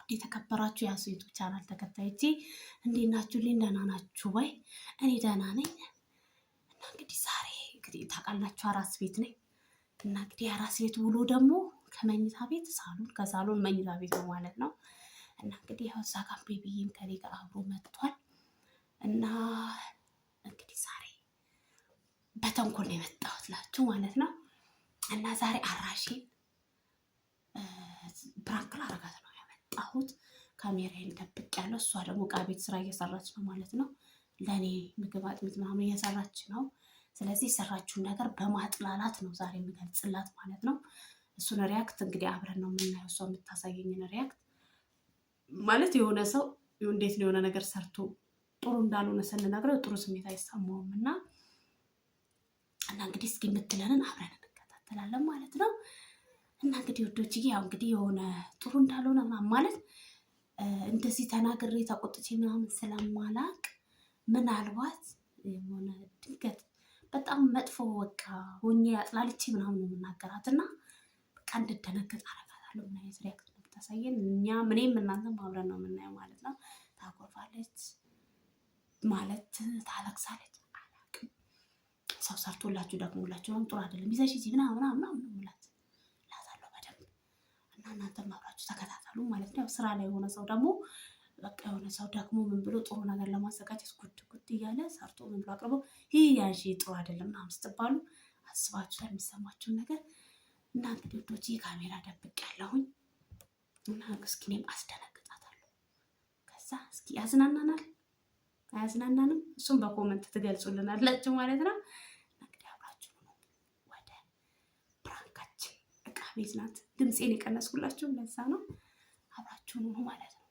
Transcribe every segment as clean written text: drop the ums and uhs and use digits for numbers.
የተከበራችሁ ያሱ ዩቲዩብ ቻናል ተከታዮቼ እንዴት ናችሁ? ደህና ናችሁ ወይ? እኔ ደህና ነኝ። እና እንግዲህ ዛሬ እንግዲህ ታውቃላችሁ አራስ ቤት ነኝ እና እንግዲህ አራስ ቤት ውሎ ደግሞ ከመኝታ ቤት ሳሎን፣ ከሳሎን መኝታ ቤት ነው ማለት ነው። እና እንግዲህ ያው እዛ ጋር ቤቢዬም ከኔ ጋር አብሮ መጥቷል እና እንግዲህ ዛሬ በተንኮል ነው የመጣሁት ላችሁ ማለት ነው። እና ዛሬ አራሼን ፕራንክ ላደርጋት ነው የመጣሁት። ካሜራዬን ደብቄያለሁ። እሷ ደግሞ ዕቃ ቤት ስራ እየሰራች ነው ማለት ነው። ለእኔ ምግብ አጥሚት ምናምን እየሰራች ነው። ስለዚህ የሰራችውን ነገር በማጥላላት ነው ዛሬ የምገልጽላት ማለት ነው። እሱን ሪያክት እንግዲህ አብረን ነው የምናየው። እሷ የምታሳየኝን ሪያክት ማለት የሆነ ሰው እንዴት ነው የሆነ ነገር ሰርቶ ጥሩ እንዳልሆነ ስንነግረው ጥሩ ስሜት አይሰማውም እና እንግዲህ እስኪ የምትለንን አብረን እንከታተላለን ማለት ነው። እና እንግዲህ ወዶችዬ ያው እንግዲህ የሆነ ጥሩ እንዳልሆነ ማለት እንደዚህ ተናግሬ ተቆጥቼ ምናምን ስለማላቅ ምናልባት የሆነ ድንገት በጣም መጥፎ በቃ ሆኜ አጥላልቼ ምናምን ነው የምናገራት እና በቃ እንድደነግጥ አደርጋታለሁ። ምን አይነት ሪያክት ነው የምታሳየን? እኔም እናንተም አብረን ነው የምናየው ማለት ነው። ታኮርፋለች ማለት ታለቅሳለች፣ አላውቅም። ሰው ሰርቶላችሁ ደክሞላችሁ ነው ጥሩ አይደለም ይዘሽ እዚህ ምናምን ነው የምላት እላታለሁ በደንብ እና እናንተም አብራችሁ ተከታተሉ ማለት ነው። ያው ስራ ላይ የሆነ ሰው ደግሞ በቃ የሆነ ሰው ደግሞ ምን ብሎ ጥሩ ነገር ለማዘጋጀት ጉድ እያለ ሰርቶ ምን ብሎ አቅርቦ ይህ ያንሺ ጥሩ አይደለም ምናምን ስትባሉ አስባችሁ የሚሰማችሁን ነገር እና እንግዲህ ወዶች ካሜራ ደብቅ ያለሁኝ እና እስኪ እኔም አስደነግጣታለሁ። ከዛ እስኪ ያዝናናናል አያዝናናንም እሱም በኮመንት ትገልጹልናላችሁ ማለት ነው። እንግዲህ አብራችሁ ነው ወደ ፕራንካችን። ዕቃ ቤት ናት። ድምፄን የቀነስኩላችሁ ለዛ ነው። አብራችሁ ነው ማለት ነው።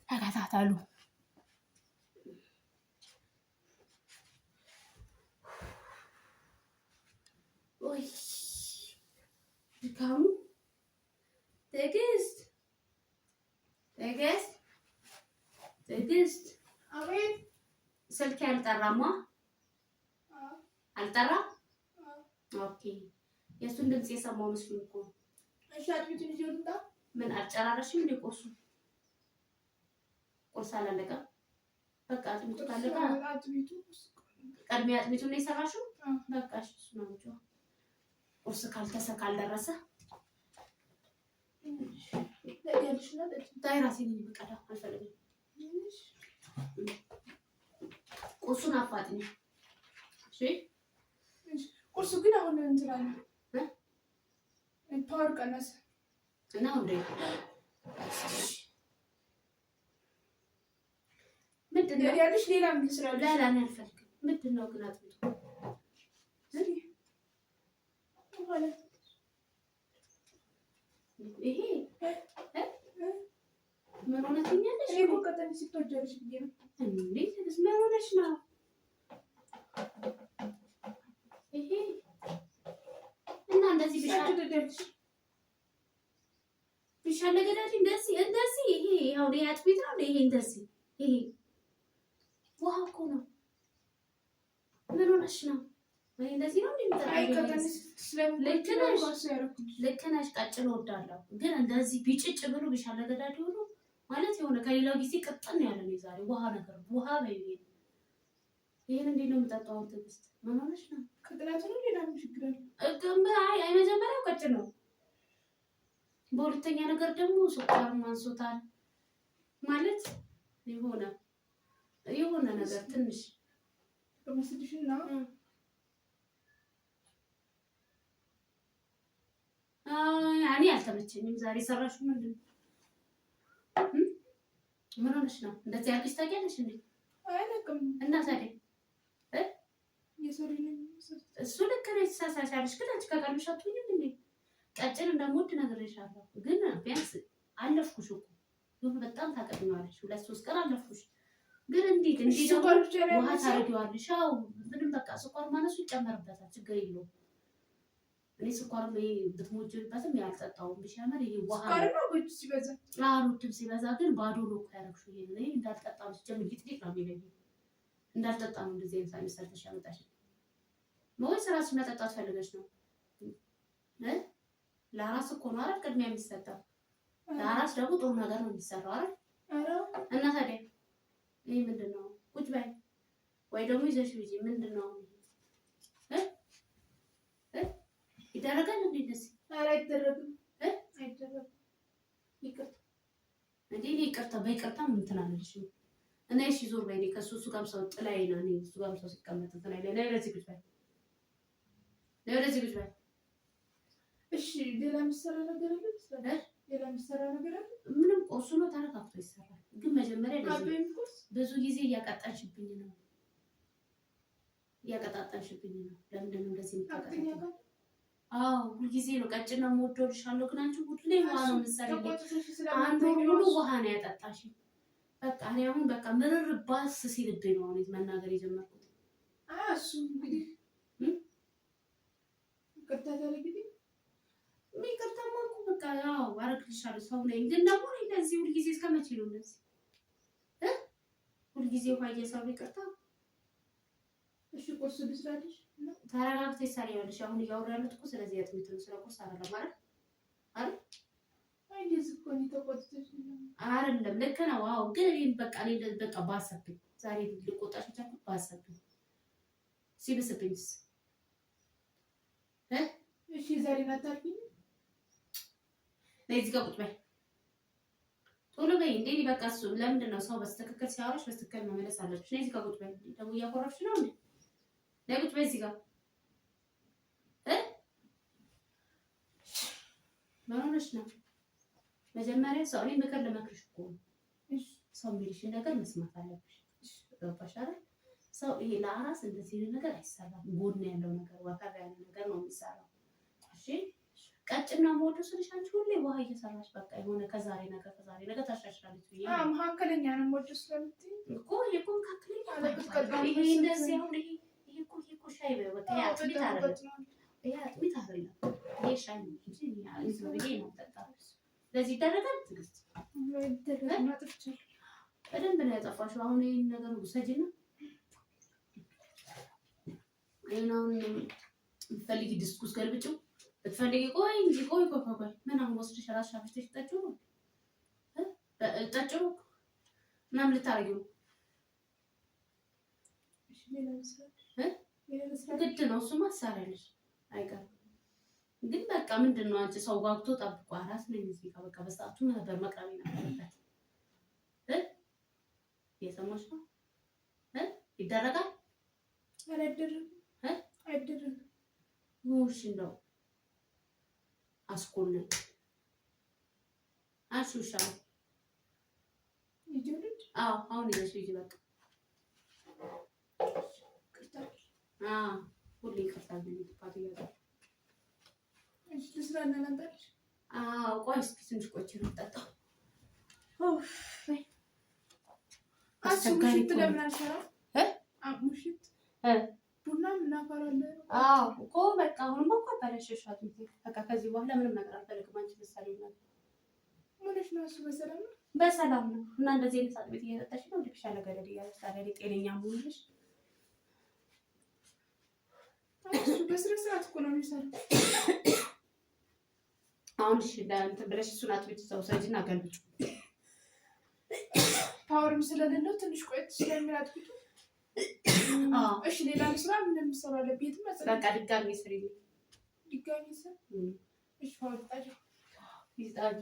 ተከታተሉ። ወይ ድካሙ ትዕግስት አቤት። ስልክ አልጠራማ? አልጠራ? ኦኬ። የእሱን ድምፅ የሰማው መስሎኝ እኮ። እሺ አጥሚቱን ይዤ ልምጣ? ምን አልጨራረሽም እንዴ? ቁርስ አላለቀም? በቃ አጥሚቱ ካለቀ ቀድሜ አጥሚቱን ነው የሰራሽው? በቃ እሱ ነው እንጂ ቁርስ ካልደረሰ ታይ ራሴን የሚቀዳው አልፈልግም። ቁርሱን አፋጥኝ። እሺ ቁርሱ ግን አሁን እንትላለ ፓወር ቀነሰ እና ወደ ምንድን ነው ያለሽ? ሌላ ምን ስራ ላላ ነው አልፈልግም። ምንድን ነው ግን አጥሚቱ ይሄ ምን ሆነኛለሽ? እኮ ቀጠን ሲቶጀልሽ ብዬ ነው እንዴ? ምን ሆነሽ ነው? ይሄ እና እንደዚህ ቢሻለ ገዳጅ እንደዚህ ይሄ ያው አጥሚት ነው ይሄ እንደዚህ ይሄ ውሃ እኮ ነው። ምን ሆነሽ ነው? ወይ እንደዚህ ነው ልክ ነሽ። ቀጭን እወዳለሁ ግን እንደዚህ ቢጭጭ ብሎ ቢሻለ ገዳጅ ሆኖ ማለት የሆነ ከሌላው ጊዜ ቅጥን ያለ ነው ዛሬ ውሃ ነገር ውሃ በይቤ ይሄን እንዴት ነው የምጠጣው? ትዕግስት ምን ሆነሽ ነው? ከጥላቱ ነው ሌላ ችግር አለ? አይ መጀመሪያው ቀጭን ነው። በሁለተኛ ነገር ደግሞ ሱካር ማንሶታል ማለት የሆነ ነገር ትንሽ በመስልሽና ያኔ አልተመቸኝም ዛሬ ሰራሽው ምንድን ነው? ምን ሆነሽ ነው? እንደዚህ አዲስ ታውቂያለሽ እንዴ? አይደለም እና ታዲያ እሱ ልክ ነሽ ተሳሳሻለሽ ግን አንቺ ከቀልብሽ አትሆኝም እንዴ? ቀጭን እንደምወድ ነግሬሻለሁ ግን ቢያንስ አለፍኩሽ እኮ ይሁን በጣም ታቀጥኛለሽ 2-3 ቀን አለፍኩሽ ግን እንዴት ውሃ ታረጊዋለሽ? አዎ ምንም በቃ ስኳር ማነሱ ይጨመርበታል ችግር የለውም። እኔ ስኳርም ብትሞጂበትም ያልጠጣውም ቢሻመር ይሄ ውሃ ነው ወጭ ሲበዛ አሉትም ሲበዛ ግን ባዶ ነው ያረግሽው። ይሄ እንዳልጠጣው ሲጀምር ሊጥሊጥ ነው የሚለኝ እንዳልጠጣ ነው እንደዚህ አይነት ሳይመሰርተሽ ያመጣሽ ነው ወይ ራስሽ መጠጣት ፈልገሽ ነው? ለራስ እኮ ነው አይደል ቅድሚያ የሚሰጠው ለአራስ ደግሞ ጥሩ ነገር ነው የሚሰራው አይደል? እና ታዲያ ይሄ ምንድን ነው? ቁጭ በይ ወይ ደግሞ ይዘሽ ሂጂ። ምንድን ነው ይደረጋል እንዴ? እንደዚህ ኧረ አይደረግም። አይደረግም። ይቅርታ እንዴ ይቅርታ፣ በይቅርታ ምን ትላለሽ? እና እሺ ዞር በይ። ከሱ ጋር ሰው ጥላይ ነው። እኔ እሱ ጋር ሰው ሲቀመጥ ጥላይ ነው። ለዚህ ቁጭ በይ፣ ለዚህ ቁጭ በይ። እሺ ሌላ የሚሰራ ነገር አለ? ሌላ የሚሰራ ነገር አለ? ምንም ቆርሱ ነው ተረጋግቶ ይሰራል። ግን መጀመሪያ ብዙ ጊዜ እያቀጣሽብኝ ነው፣ እያቀጣጣሽብኝ ነው። ለምንድን ነው እንደዚህ የምታቀጣጣው? አዎ ሁልጊዜ ነው ቀጭን ነው የምወደውልሻለሁ። ግን አንቺ ሁሌ ውሃ ነው የምትሰሪኝ። አንድ ወር ሙሉ ውሃ ነው ያጠጣሽኝ። በቃ እኔ አሁን በቃ ምርር ባስ ሲልብኝ ነው አሁን መናገር የጀመርኩት። እሱ እንግዲህ ይቅርታ ታደርጊልኝ? ይቅርታማ እኮ በቃ ያው አደርግልሻለሁ፣ ሰው ነኝ። ግን ደግሞ እንደዚህ ሁልጊዜ እስከ መቼ ነው እንደዚህ ሁልጊዜ ውሃ እየሰሩ ይቅርታ? እሺ ቁርስ ልስራልሽ? ተረጋግተሽ ትሰሪያለሽ። አሁን እያወራሁ ያለሁት እኮ ስለዚህ አጥሚት ነው፣ ስለ ቁርስ አይደለም አይደል? አይ እንደዚህ እኮ ነው ተቆጥተሽ አይደለም። ልክ ነው። አዎ ግን እኔ በቃ ባሰብኝ ዛሬ ልቆጣሽ ብቻ ባሰብኝ ሲብስብኝስ እሺ ዛሬ ናታልኝ ለዚህ ጋር ቁጭ በይ፣ ቶሎ በይ። እንዴ በቃ እሱ ለምንድን ነው ሰው በስተክክል ሲያወራሽ በስተክክል መመለስ አለብሽ። ለዚህ ጋር ቁጭ በይ። ደግሞ እያኮረፍሽ ነው እንዴ? ለይ ቁጭ በይ እዚህ ጋር ምን ሆነሽ ነው? መጀመሪያ ሰው እኔ ምክር ልመክርሽ እኮ ነው። ሰው የሚልሽን ነገር መስማት አለብሽ። ገባሽ አይደል? ሰው ይሄ ለአራስ እንደዚህ ነገር አይሰራም። ጎን ያለው ነገር ወፈር ያለ ነገር ነው የሚሰራው። እሺ ቀጭና ሞዶ ስልሽ አንቺ ሁሌ ውሃ እየሰራሽ በቃ የሆነ ከዛሬ ነገር ታሻሽላለች ብዬ መካከለኛ ነው ሞዶ ስለምትይ እኮ ይሄ መካከለኛ ይሄ እንደዚህ አሁን ይሄ እኮ ሻይ በይ በቃ አጥሚት አይደለም። ይሄ አጥሚት አይደለም። ይሄ ሻይ ነው እንጂ ይሄ ነው ተጣጣ። ለዚህ ይደረጋል። ትግስት በደንብ ነው ያጠፋሽው። አሁን ይሄን ነገር ውሰጂና አይናውን ፈልጊ፣ ዲስኩስ ገልብጪው ብትፈልጊ። ቆይ እንጂ ቆይ ምን አሁን ወስደሽ ራስሽ አፍሽተሽ ጠጪው ጠጪው ምናምን ልታረጊው ግድ ነው። እሱማ ትሰሪያለሽ አይቀርም። ግን በቃ ምንድን ነው አንቺ ሰው ጓጉቶ ጠብቆ አራስ ነኝ እዚህ ጋር በቃ በሰዓቱ ነበር መቅረብ የነበረበት። እየሰማሽ ነው? ይደረጋል አይደረግም? ሙሽ ነው አስኮልን አሹሻ ይጀምር። አሁን ይዘሽ ይጂ በቃ ሁሌ ይቅርታል ቢልባት ይያዛል። እሺ ስለና ነበር። ቆይ እስኪ ትንሽ ቆይቼ ነው የምጠጣው። አስቸጋሪ ትለምናለሽ ሙሽት ቡና እናፈራለን። እኮ በቃ አሁንማ እኮ አበላሸሻት። በቃ ከዚህ በኋላ ምንም ነገር አልፈልግም። አንቺ ምሳሌ ነው ምንሽ ነው? እሱ በሰላም ነው። እና እንደዚህ አይነት ሰዓት ቤት እየጠጣሽ ነው ልክሻለ ገደል እያለሽ ታዲያ ጤነኛ ሙሉሽ እሱ በስነ ስርዓት እኮ ነው የሚሰራው። አሁን እሺ እንትን ብለሽ እሱን አጥቢት ሰውሰጂና ገልብጩ። ፓወርም ስለሌለው ትንሽ ቆይት ስለሚያጥቁት። እሺ ሌላ ስራ ምን ሰራለ? ቤት መስራት በቃ ድጋሚ ስሪ። ድጋሚ ስራ እሺ ፓወር ታጅ ይዛል።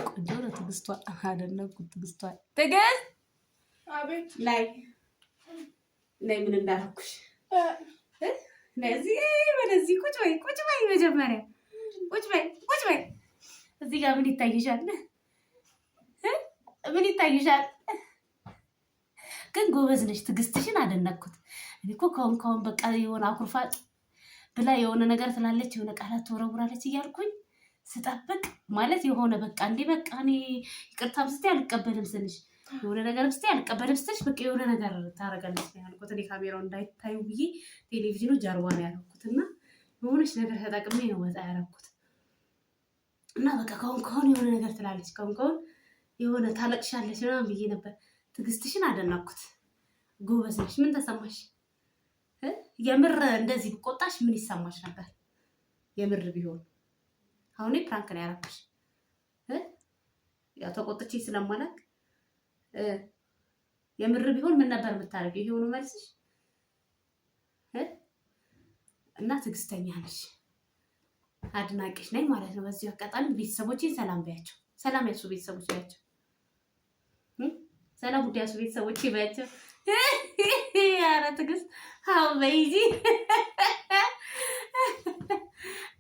ቆንጆ ነው ትግስቷ። አደነኩት ትግስቷ። ትግስት አቤት ላይ ምን እንዳደረኩሽ ለዚህ ወደዚህ ቁጭ በይ መጀመሪያ ቁጭ በይ እዚህ ጋር ምን ይታይሻል? ምን ይታይሻል? ግን ጎበዝ ነሽ። ትግስትሽን አደነኩት። እኔ እኮ ካሁን በቃ የሆነ አኩርፋ ብላ የሆነ ነገር ትላለች፣ የሆነ ቃላት ትወረውራለች እያልኩኝ ስጠብቅ ማለት የሆነ በቃ እንዴ በቃ እኔ ይቅርታም ስትይ አልቀበልም ስልሽ የሆነ ነገር ስትይ አልቀበልም ስትልሽ በቃ የሆነ ነገር ታረጋለች ያልኩት። እኔ ካሜራው እንዳይታዩ ብዬ ቴሌቪዥኑ ጀርባ ነው ያደረኩትና የሆነች ነገር ተጠቅሜ ነው ወጣ ያደረኩት። እና በቃ ካሁን የሆነ ነገር ትላለች፣ ካሁን የሆነ ታለቅሻለች ምናምን ብዬ ነበር። ትዕግስትሽን አደነኩት። ጎበዝ ነሽ። ምን ተሰማሽ? የምር እንደዚህ ብቆጣሽ ምን ይሰማሽ ነበር? የምር ቢሆን አሁን ፕራንክ ነው ያደረኩሽ። ያው ተቆጥቼ ስለማላውቅ የምር ቢሆን ምን ነበር የምታደርጊው? ይሄ ሆኖ መልስሽ እና ትዕግስተኛ ነሽ፣ አድናቂሽ ነኝ ማለት ነው። በዚህ አጋጣሚ ቤተሰቦቼን ሰላም በያቸው። ሰላም ያሱ ቤተሰቦች በያቸው። ሰላም ውድ ያሱ ቤተሰቦች በያቸው። ኧረ ትዕግስት አዎ በይዚ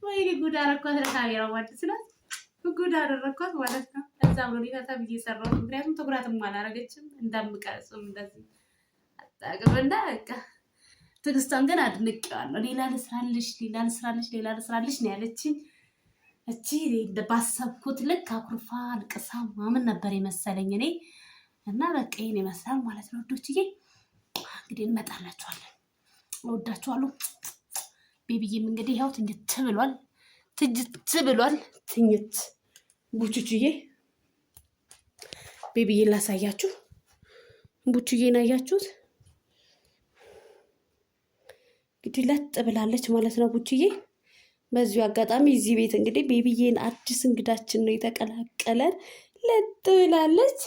ወይኔ ጉድ አደረኳት። ለካሜራው ማለት ነው ጉድ አደረኳት ማለት ነው። እዛ ብሎ ሊፈታ ብዬ ሰራሁት። ምክንያቱም ትኩረትም አላረገችም እንደምቀርጽም እንደዚህ አጣግብና በቃ ትዕግስቷን ግን አድንቄዋለሁ። ሌላ ልስራልሽ ነው ያለችኝ። እቺ ባሰብኩት ልክ አኩርፋ አልቅሳ ማምን ነበር የመሰለኝ እኔ እና በቃ ይሄን ይመስላል ማለት ነው ወዶችዬ። እንግዲህ እንመጣላችኋለን። እወዳችኋለሁ። ቤቢዬም እንግዲህ ያው ትኝት ብሏል። ትኝት ቡቹዬ ቤቢዬን ላሳያችሁ። ቡቹዬን አያችሁት? እንግዲህ ለጥ ብላለች ማለት ነው ቡቹዬ። በዚሁ አጋጣሚ እዚህ ቤት እንግዲህ ቤቢዬን አዲስ እንግዳችን ነው የተቀላቀለን። ለጥ ብላለች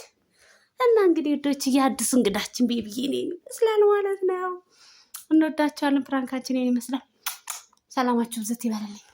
እና እንግዲህ ወዶችዬ አዲስ እንግዳችን ቤቢዬን ይመስላል ማለት ነው። እንወዳቸዋለን። ፕራንካችን ይመስላል። ሰላማችሁ ብዝት ይበልልኝ።